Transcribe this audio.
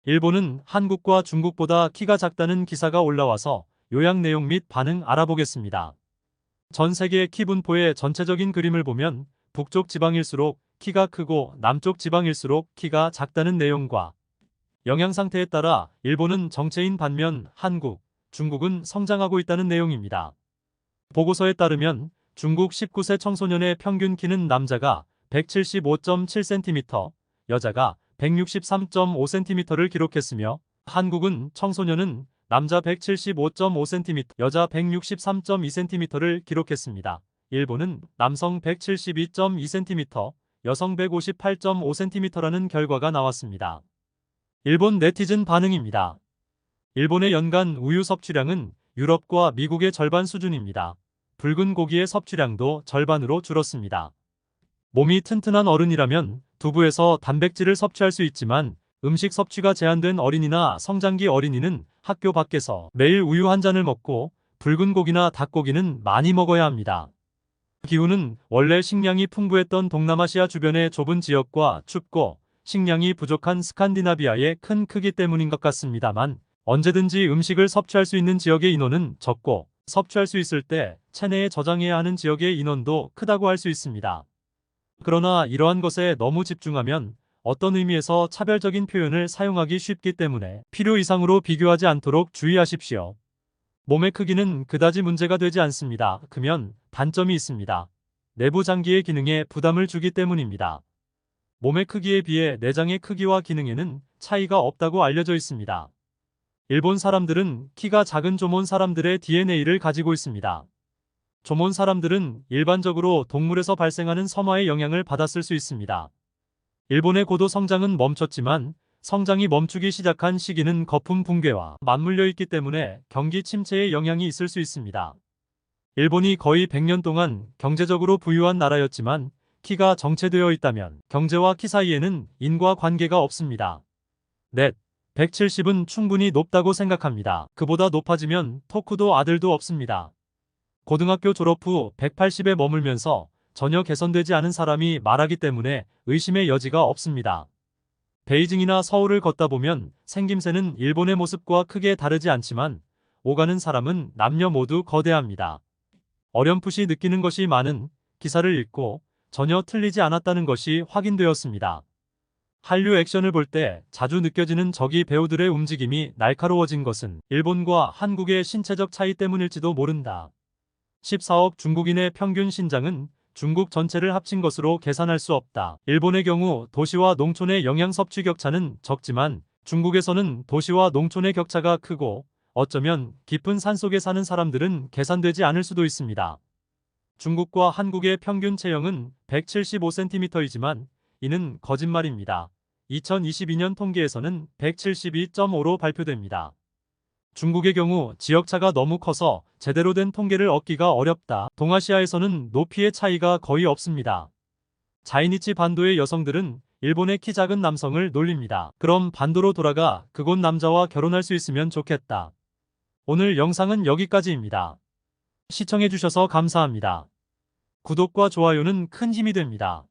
일본은 한국과 중국보다 키가 작다는 기사가 올라와서 요약 내용 및 반응 알아보겠습니다. 전 세계 키 분포의 전체적인 그림을 보면 북쪽 지방일수록 키가 크고 남쪽 지방일수록 키가 작다는 내용과 영양 상태에 따라 일본은 정체인 반면 한국, 중국은 성장하고 있다는 내용입니다. 보고서에 따르면 중국 19세 청소년의 평균 키는 남자가 175.7cm, 여자가 163.5cm를 기록했으며 한국은 청소년은 남자 175.5cm, 여자 163.2cm를 기록했습니다. 일본은 남성 172.2cm, 여성 158.5cm라는 결과가 나왔습니다. 일본 네티즌 반응입니다. 일본의 연간 우유 섭취량은 유럽과 미국의 절반 수준입니다. 붉은 고기의 섭취량도 절반으로 줄었습니다. 몸이 튼튼한 어른이라면 두부에서 단백질을 섭취할 수 있지만 음식 섭취가 제한된 어린이나 성장기 어린이는 학교 밖에서 매일 우유 한 잔을 먹고 붉은 고기나 닭고기는 많이 먹어야 합니다. 기후는 원래 식량이 풍부했던 동남아시아 주변의 좁은 지역과 춥고 식량이 부족한 스칸디나비아의 큰 크기 때문인 것 같습니다만 언제든지 음식을 섭취할 수 있는 지역의 인원은 적고 섭취할 수 있을 때 체내에 저장해야 하는 지역의 인원도 크다고 할 수 있습니다. 그러나 이러한 것에 너무 집중하면 어떤 의미에서 차별적인 표현을 사용하기 쉽기 때문에 필요 이상으로 비교하지 않도록 주의하십시오. 몸의 크기는 그다지 문제가 되지 않습니다. 크면 단점이 있습니다. 내부 장기의 기능에 부담을 주기 때문입니다. 몸의 크기에 비해 내장의 크기와 기능에는 차이가 없다고 알려져 있습니다. 일본 사람들은 키가 작은 조몬 사람들의 DNA를 가지고 있습니다. 조몬 사람들은 일반적으로 동물에서 발생하는 섬화의 영향을 받았을 수 있습니다. 일본의 고도 성장은 멈췄지만 성장이 멈추기 시작한 시기는 거품 붕괴와 맞물려 있기 때문에 경기 침체의 영향이 있을 수 있습니다. 일본이 거의 100년 동안 경제적으로 부유한 나라였지만 키가 정체되어 있다면 경제와 키 사이에는 인과관계가 없습니다. 넷, 170은 충분히 높다고 생각합니다. 그보다 높아지면 토쿠도 아들도 없습니다. 고등학교 졸업 후 180에 머물면서 전혀 개선되지 않은 사람이 말하기 때문에 의심의 여지가 없습니다. 베이징이나 서울을 걷다 보면 생김새는 일본의 모습과 크게 다르지 않지만 오가는 사람은 남녀 모두 거대합니다. 어렴풋이 느끼는 것이 많은 기사를 읽고 전혀 틀리지 않았다는 것이 확인되었습니다. 한류 액션을 볼 때 자주 느껴지는 저기 배우들의 움직임이 날카로워진 것은 일본과 한국의 신체적 차이 때문일지도 모른다. 14억 중국인의 평균 신장은 중국 전체를 합친 것으로 계산할 수 없다. 일본의 경우 도시와 농촌의 영양 섭취 격차는 적지만 중국에서는 도시와 농촌의 격차가 크고 어쩌면 깊은 산속에 사는 사람들은 계산되지 않을 수도 있습니다. 중국과 한국의 평균 체형은 175cm이지만 이는 거짓말입니다. 2022년 통계에서는 172.5로 발표됩니다. 중국의 경우 지역차가 너무 커서 제대로 된 통계를 얻기가 어렵다. 동아시아에서는 높이의 차이가 거의 없습니다. 자이니치 반도의 여성들은 일본의 키 작은 남성을 놀립니다. 그럼 반도로 돌아가 그곳 남자와 결혼할 수 있으면 좋겠다. 오늘 영상은 여기까지입니다. 시청해주셔서 감사합니다. 구독과 좋아요는 큰 힘이 됩니다.